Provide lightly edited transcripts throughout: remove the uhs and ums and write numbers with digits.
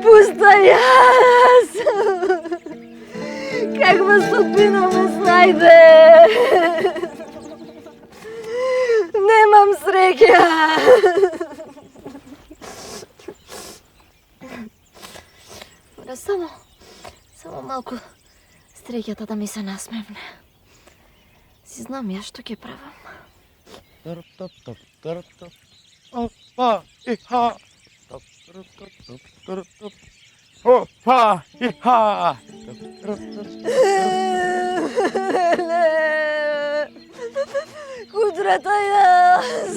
Пуста јас! Каква судбина ме снајде! Немам среќа! Само малку среќата да ми се насмевне. Си знам ја што ќе правам. Опа и ха. Опа и ха. Кудрата јас!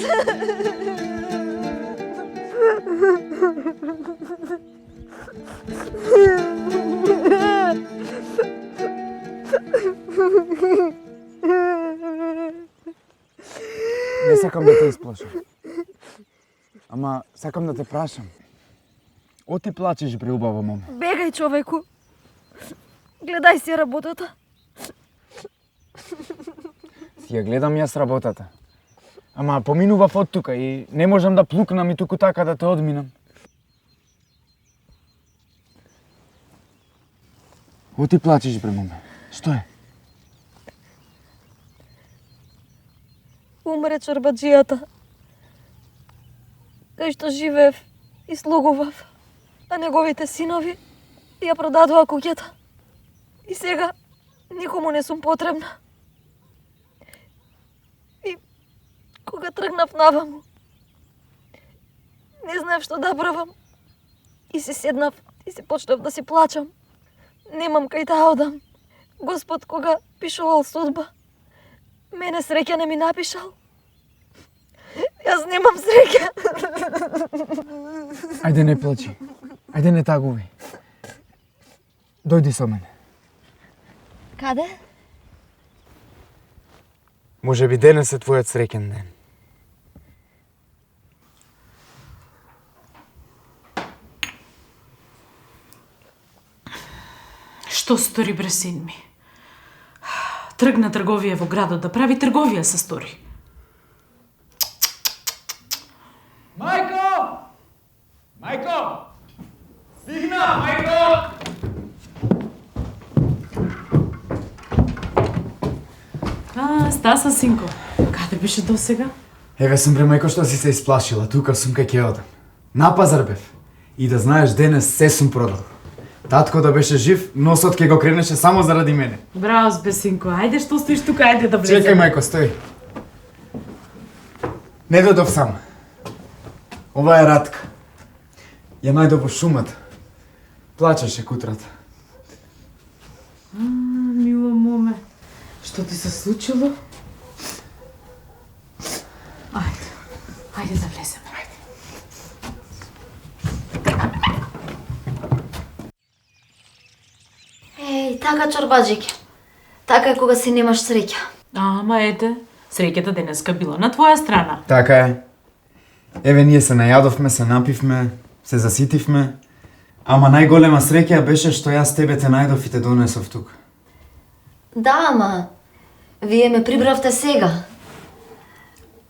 Не сакам да те исплашам. Ама сакам да те прашам. Оти плачеш, бре, убава моме. Бегај, човеку. Гледај си работата. Си ја гледам јас работата. Ама поминував од тука и не можам да плукнам и туку така да те одминам. Оти плачеш, бре, моме. Што е? Умре чорбаджијата. Кај што живеев и слугував. А неговите синови ја продадоа куќата. И сега никому не сум потребна. И кога тргнав наваму, не знаев што да правам. И се седнав и се почнав да си плачам. Немам кај да одам. Господ кога пишувал судба, мене среќа не ми напишал. Јас немам среќа. Ајде не плачи. Ајде не тагуви. Дојди со мене. Каде? Може би денес е твојот среќен ден. Што стори, бре, син ми? Тргна трговија во градот, да прави трговија се стори. Мајко! Мајко! Стигна, мајко! Стаса, синко. Каде беше досега? Еве сум, бре, мајко, што си се исплашила. Тука сум кај ќе одам. На пазар бев. И да знаеш, денес се сум продал. Татко да беше жив, носот ќе го кренеше само заради мене. Браво, бе, синко. Ајде, што стоиш тука, ајде да влеземе. Чекај, мајко, стои. Не додов сам. Ова е Радка. Ја најдов во шумата. Плачеше кутрата. Мило моме. Што ти се случило? Ајде да влеземе. Еј, така чорбаджике. Така е кога си немаш среќа. Ама ете, среќата денеска била на твоја страна. Така е. Еве, ние се најадовме, се напивме, се заситивме. Ама најголема среќа беше што јас тебе те најдов и те донесов тука. Да, ама вие ме прибравте сега.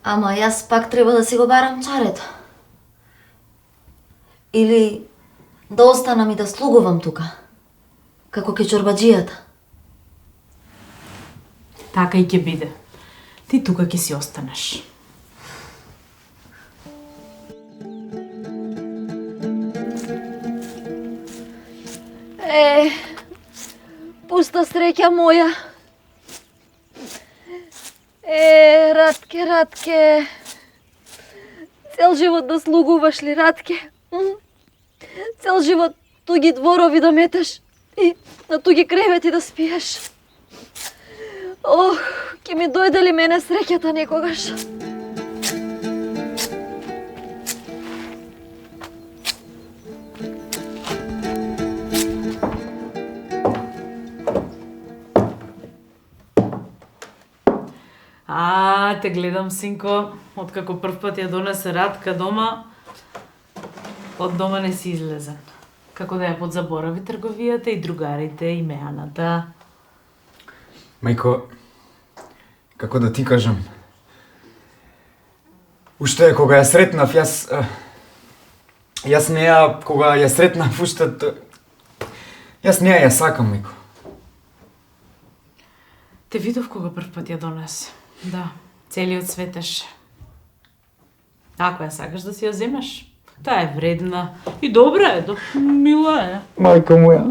Ама јас пак треба да си го барам чарето. Или да останам и да слугувам тука, како ке чорбаджијата. Така и ќе биде. Ти тука ќе си останеш. Пуста среќа моја. Радке. Цел живот да слугуваш ли, Радке? Цел живот туги дворови да метеш и на туги кревети да спиеш. Ох, ќе ми дојде ли мене среќата некогаш? Те гледам, синко, откако прв пат ја донесе Радка дома, од дома не си излезен. Како да ја подзаборави трговијата и другарите и меаната. Мајко, како да ти кажам, Уште кога ја сретнав, јас неа, кога ја сретнав уште, јас неа ја сакам, мајко. Те видов кога прв пат ја донес. Да, целиот светеше. Ако ја сакаш да си ја земеш, таа е вредна и добра е, мила е. Мајко моја.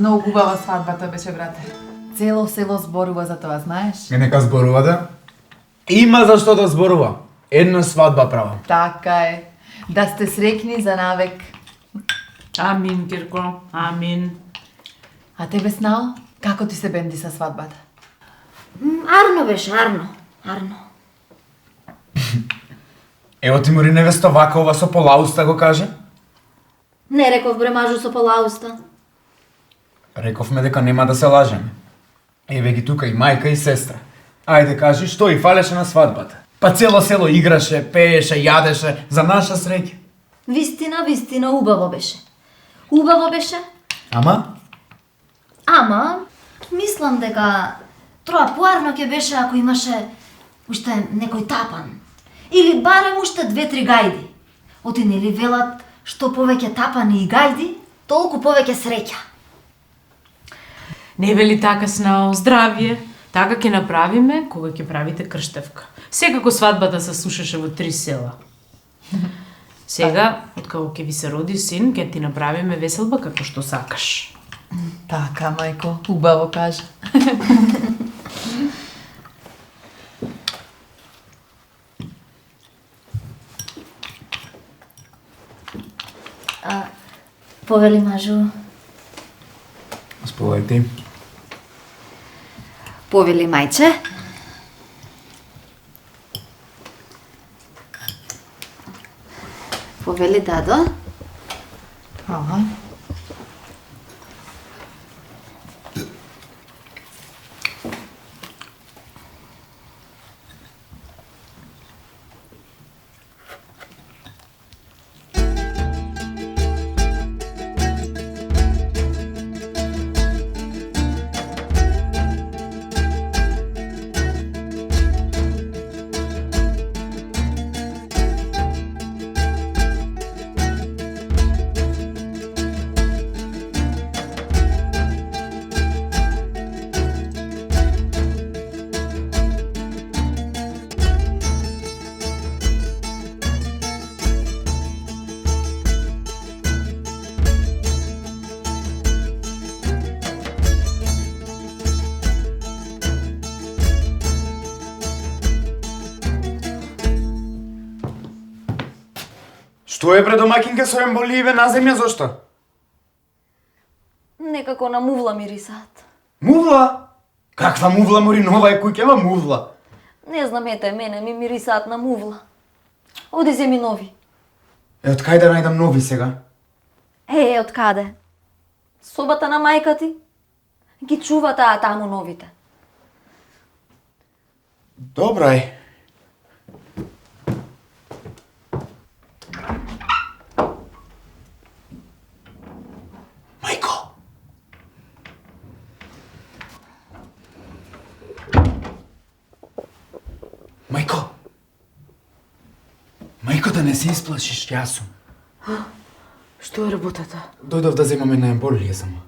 Многу убава свадбата беше, брате. Цело село зборува за тоа, знаеш? Нека зборува да. Има зашто да зборува. Една свадба права. Така е. Да сте срекни за навек. Амин, Кирко, амин. А тебе, Снао, како ти се бенди со свадбата? Арно беше, арно. Ево ти мори невеста вака ова со полауста го каже. Не реков бремажу со полауста. Рековме дека нема да се лажеме. Еве ги тука и мајка и сестра. Ајде кажи што и фалеше на свадбата. Па цело село играше, пееше, јадеше за наша среќа. Вистина, убаво беше. Убаво беше, Ама? мислам дека троа поарно ќе беше ако имаше уште некој тапан. Или барем уште 2-3 гајди. Оти нели велат што повеќе тапани и гајди, толку повеќе среќа. Не вели така, Снао, здравие. Така ќе направиме кога ќе правите крштевка. Секако свадбата се слушаше во 3 села. Сега, откако ќе ви се роди син, ќе ти направиме веселба како што сакаш. Така, мајко, убаво кажа. Повели мажу. Споведај ти. Повели мајче. Повели дадо. Ага. Што е бре домакинке со емболиве на земја, зошто? Некако на мувла мирисаат. Мувла? Каква мувла мори нова е куќева мувла? Не знам, ете, мене ми мирисаат на мувла. Оди земи нови. Од кај да најдам нови сега? Од каде? Собата на мајка ти? Ги чува таа таму новите. Добра е. Мајко! Мајко! Мајко, да не се исплашиш, јас сум. Што е работата? Дојдов да земам една емболија само.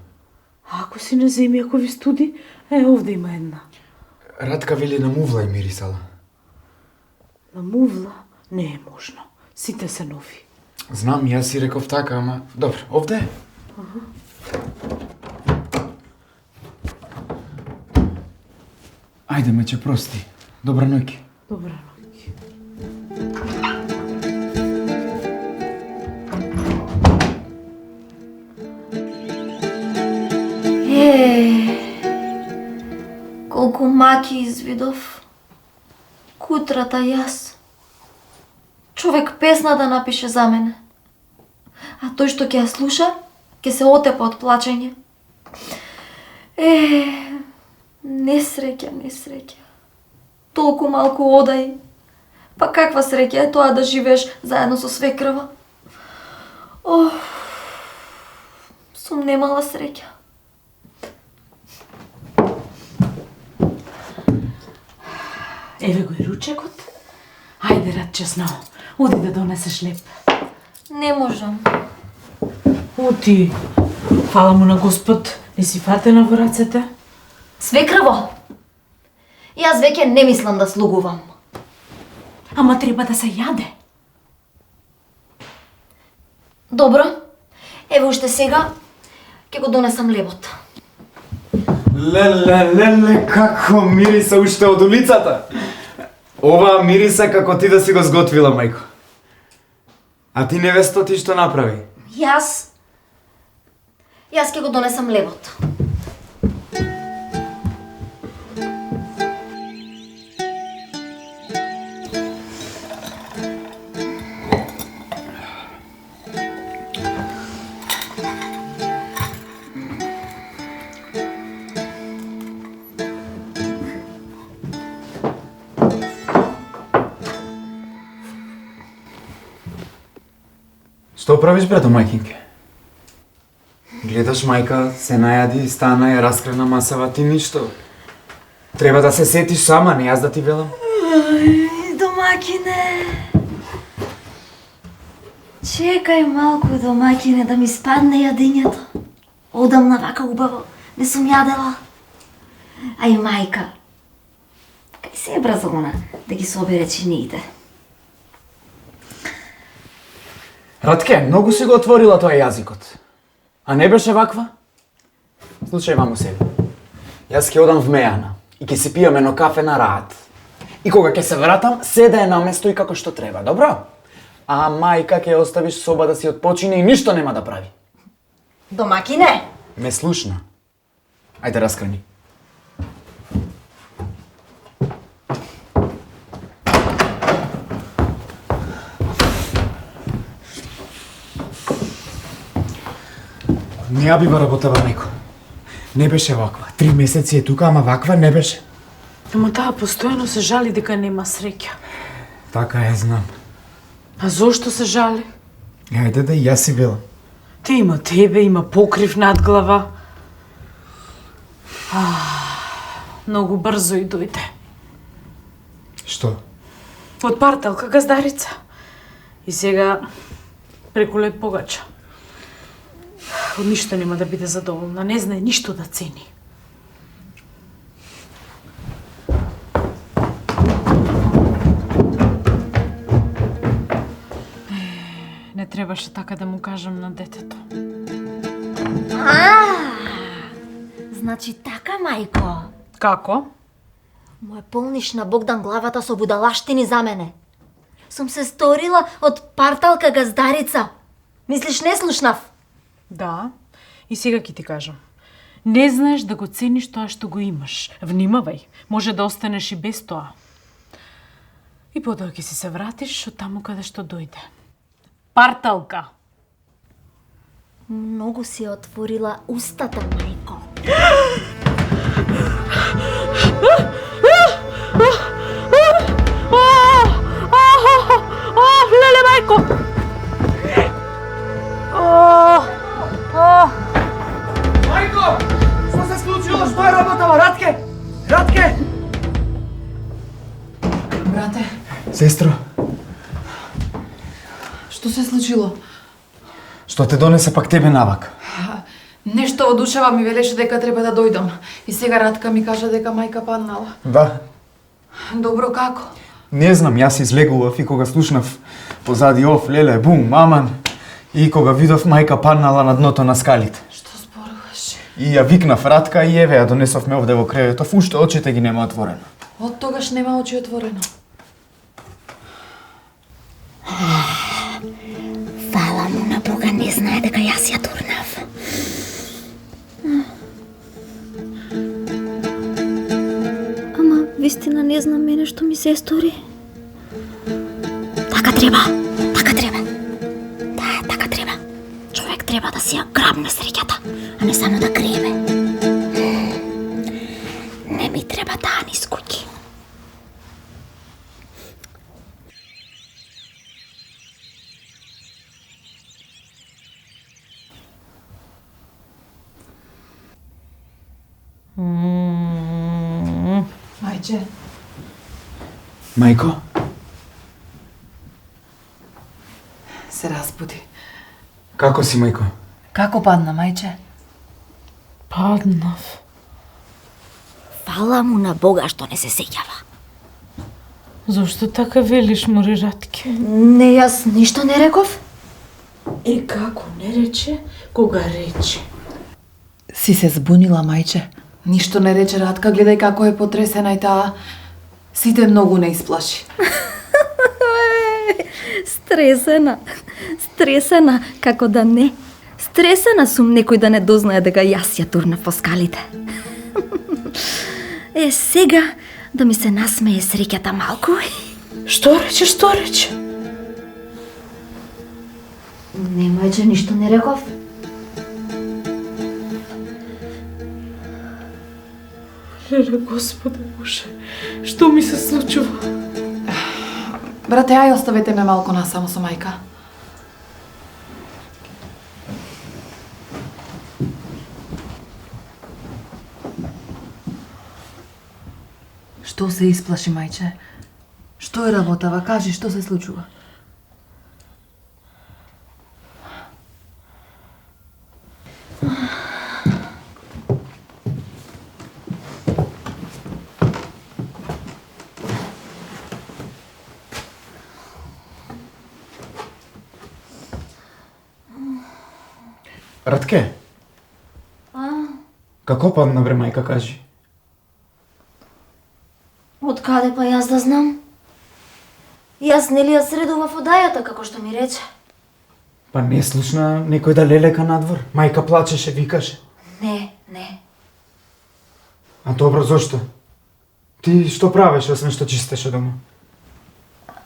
Ако си не земи, ако ви студи, овде има една. Радка вели на мувла и мирисала. На мувла не е можно. Сите се нови. Знам, јас си реков така, ама... Добро, овде е. Ајде, мече, прости. Добра ноќ. Добра ноќ. Колку маки извидов. Кутрата јас. Човек песна да напише за мене. А тој што ќе ја слуша, ќе се отепа од плачење. Несреќа, несреќа. Толку малку одај. Па каква среќа е тоа да живееш заедно со свекрва? Сум немала среќа. Еве го и ручекот. Ајде, Радчесно, оди да донесеш леп. Не можам. Оти. Фала му на Господ, не си фатена во рацете. Свекрво! Јас веќе не мислам да слугувам. Ама треба да се јаде. Добро, еве уште сега ќе го донесам лебот. Леле, како мириса уште од улицата. Ова мириса како ти да си го сготвила, мајко. А ти невесто ти што направи? Јас ќе го донесам лебот. Што правиш, брато, мајкинке? Гледаш, мајка се најади, стана, ја раскрена масава, ти ништо. Треба да се сетиш сама, не јас да ти велам. Домакине! Чекај малку, домакине, да ми спадне јадењето. Одамна вака убаво не сум јадела. Ај, мајка, кај се е бразона да ги собере чиниите? Радке, многу си го отворила тоа јазикот. А не беше ваква? Слушај, мамо себе. Јас ќе одам в Мејана и ќе си пијам едно кафе на раат. И кога ќе се вратам, седе на место и како што треба, добро? А мајка ќе оставиш соба да си отпочине и ништо нема да прави. Домакине! Ме слушна. Ајде, раскрени. Не ја бива работава некој. Не беше ваква. 3 месеци е тука, ама ваква не беше. Ама таа постојано се жали дека нема среќа. Така е, знам. А зошто се жали? Ајде да и јас си велам. Те има тебе, има покрив над глава. Многу брзо и дојде. Што? Од парталка газдарица. И сега преку леп погача. Од ништо нема да биде задоволна, не знае ништо да цени. Не требаше така да му кажам на детето. Значи така, мајко. Како? Му е полниш на Богдан главата со будалаштини за мене. Сум се сторила од парталка газдарица. Мислиш, не слушнав? Да, и сега ќе ти кажам. Не знаеш да го цениш тоа што го имаш. Внимавај, може да останеш и без тоа. И потоа ќе си се вратиш од таму каде што дојде. Парталка! Многу си отворила устата, мајко. Леле, мајко! Мајко! Што се случило? Што е работава? Радке! Радке! Брате, Сестро, што се случило? што те донесе пак тебе навак? Нешто од ушава ми велеше дека треба да дојдам. И сега Радка ми кажа дека мајка паднала. Да, Добро, како? не знам, јас излегував и кога слушнав позади ов леле, бум, маман, и кога видов мајка паднала на дното на скалите. Што зборуваш? И ја викнав Радка и еве ја донесовме овде во креветов, уште очите ги нема отворено. Од тогаш нема очи отворено. Фала му на Бога, не знае дека јас ја турнав. Ама, вистина не знам мене што ми се стори. Така треба, така треба. Да, така треба. Човек треба да си ја грабне среќата, а не само да креве. Не ми треба таа низ куќи. Мајче, Мајко, се разбуди. како си, мајко? Како падна, мајче? Паднав. Фала му на Бога што не се сеќава. Зошто така велиш, море Радке? Не, јас ништо не реков. И како не рече, кога рече? Си се збунила, мајче. Ништо не рече Радка, гледај како е потресена и таа. Сите многу не исплаши. Стресена, како да не. Стресена сум некој да не дознае дека јас ја турнав по скалите. Сега да ми се насмее среќата малку. Што рече, што рече? Не, мајче, ништо не реков. Леле, Господе Боже, што ми се случува? Брате, ај оставете ме малку насамо со мајка. Што се исплаши, мајче? Што е работава? Кажи, што се случува? Радке? Како падна, бре, мајка, кажи? Од каде па јас да знам? Јас нели ја средував одајата, како што ми рече. Па не слушна некој да лелека надвор? Мајка плачеше, викаше. Не. А добро, зошто? Ти што правеше, освен што чистеше дома?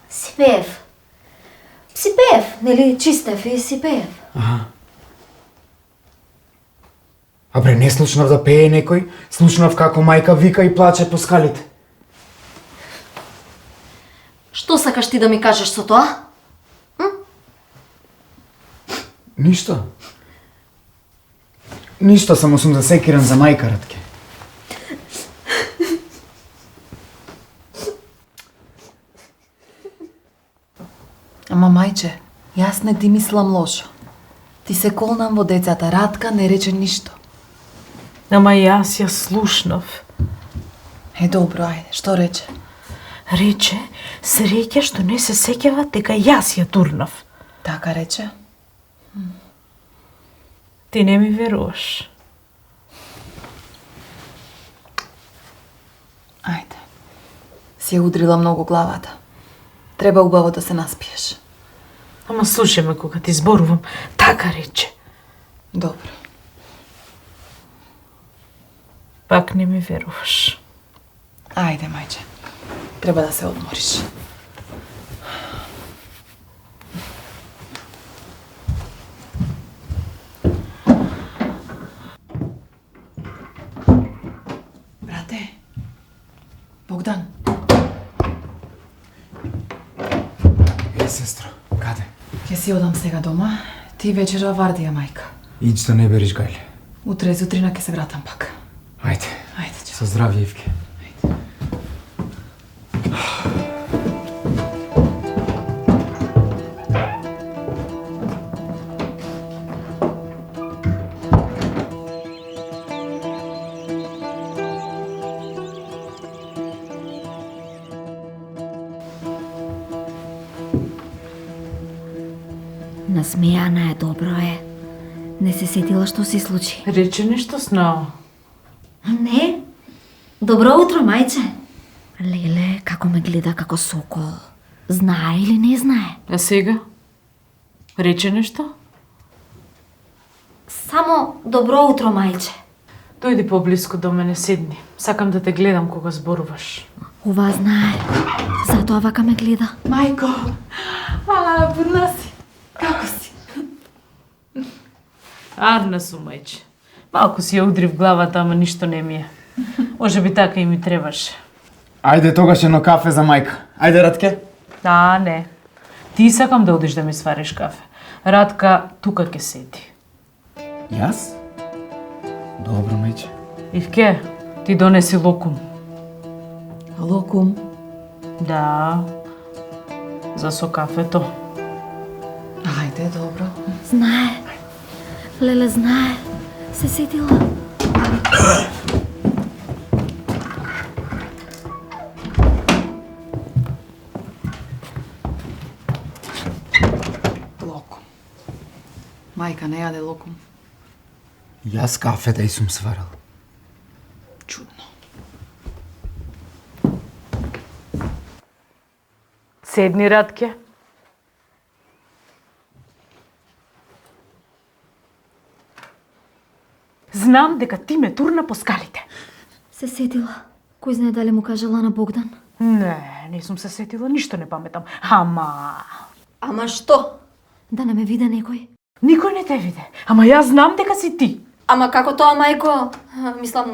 Си пеев, нели чистев и си пеев. Аха. А бре, не слушнав да пее некој, слушнав како мајка вика и плаче по скалите. Што сакаш ти да ми кажеш со тоа? Ништо. Ништо, само сум засекиран за мајка, Радке. Ама мајче, јас не ти мислам лошо. Ти се колнам во децата, Радка не рече ништо. Ама јас ја слушнав. Добро, ајде, што рече? Рече, среќа што не се сеќава дека јас ја турнав. Така рече? Ти не ми веруваш. Ајде. Си ја удрила многу главата. Треба убаво да се наспиеш. Ама слушај ме кога ти зборувам, така рече. Добро. Пак не ми веруваш. Ајде, мајче. Треба да се одмориш. Богдан, Сестро, каде? ќе си одам сега дома. Ти вечера вардија, мајка. Идź да не бериш гајле. Утре зутрина ќе се вратам пак. Ајде, Ајде, чао. со здравје, Ивке. Насмејана е, добро е. Не се сетила што се случи. Рече нешто снова. Не. Добро утро, мајче. Леле, како ме гледа како сокол. Знае или не знае? А сега? Рече нешто? Само добро утро, мајче. Дојди поблиску до мене, седни. Сакам да те гледам кога зборуваш. Ова знае. Затоа вака ме гледа. Мајко, будна си. Како си? Арна сум, мајче. Малку си ја удрив главата, ама ништо не ми е. Може би така и ми требаше. Ајде тогаш едно кафе за мајка. Ајде, Радке. А, не. Ти сакам да одиш да ми свариш кафе. Радка тука ќе седи. Јас? Добро, мајче. Ивке, ти донеси локум. Локум. Да. За со кафето. Ајде, добро. Знае. Леле, знае. Се сетила. Локум. Мајка не јаде локум. Јас кафе да и сум сварал. Чудно. Седни, Радке. Знам дека ти ме турна по скалите. Се сетила. Кој знае дали му кажала на Богдан? Не сум се сетила, ништо не паметам. Ама... Ама што? Да не ме виде некој? Никој не те виде. Ама јас знам дека си ти. Ама како тоа, мајко? Мислам,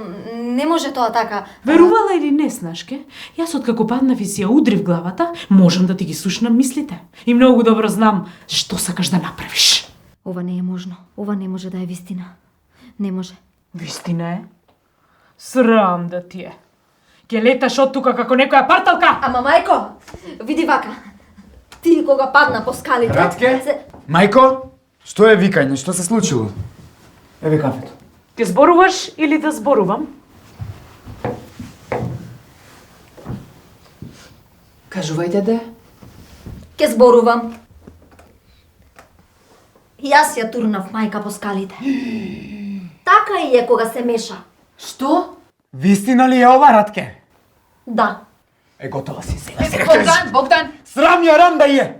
не може тоа така. Верувала или не, Снашке, јас откако паднав и си ја удрив главата, можам да ти ги слушнам мислите. И многу добро знам што сакаш да направиш. Ова не е можно. Ова не може да е вистина. Не може. Вистина е? Срам да ти е. Ке леташ од тука како некоја парталка! Ама, мајко, види вака. Ти кога падна по скалите... Радке? Мајко, што е викање? Што се случило? Еве кафето. Ке зборуваш или да зборувам? Кажувајте де. Ке зборувам. Јас ја турнав мајка по скалите. Така и е кога се меша. Што? Вистина ли е ова, Радке? Да. Е, готова си сега. Богдан! Срам ја рам да е!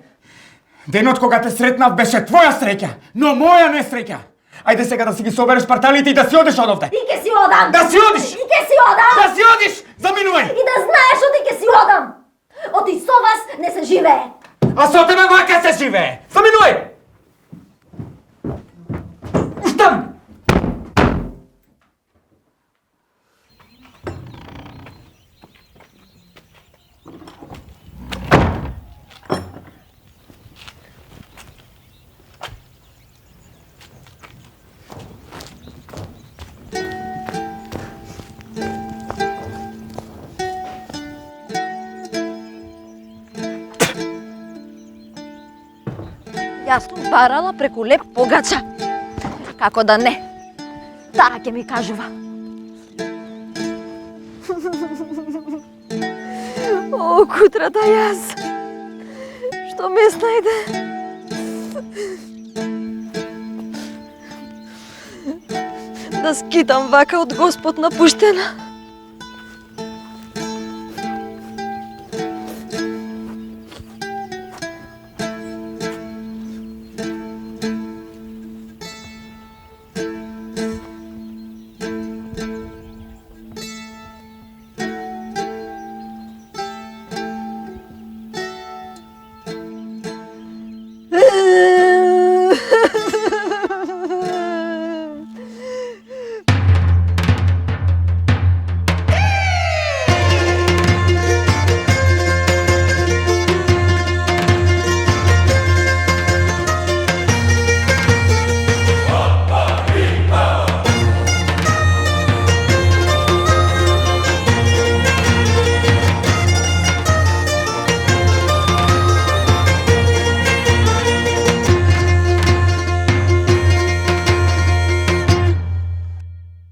Денот кога те сретнав беше твоја среќа, но моја несреќа. Ајде сега да си ги собереш парталите и да си одиш од овде. И ке си одам! Да си одиш! И ке си одам! Да си одиш! Заминувај! И да знаеш оти ке си одам! Оти со вас не се живее! А со тебе вака се живее! Заминувај! Уштам! Јас сум барала преку леп погача. Како да не. Таа ќе ми кажува. О, кутрата јас. Што ме снајде? Да скитам вака од Господ напуштена.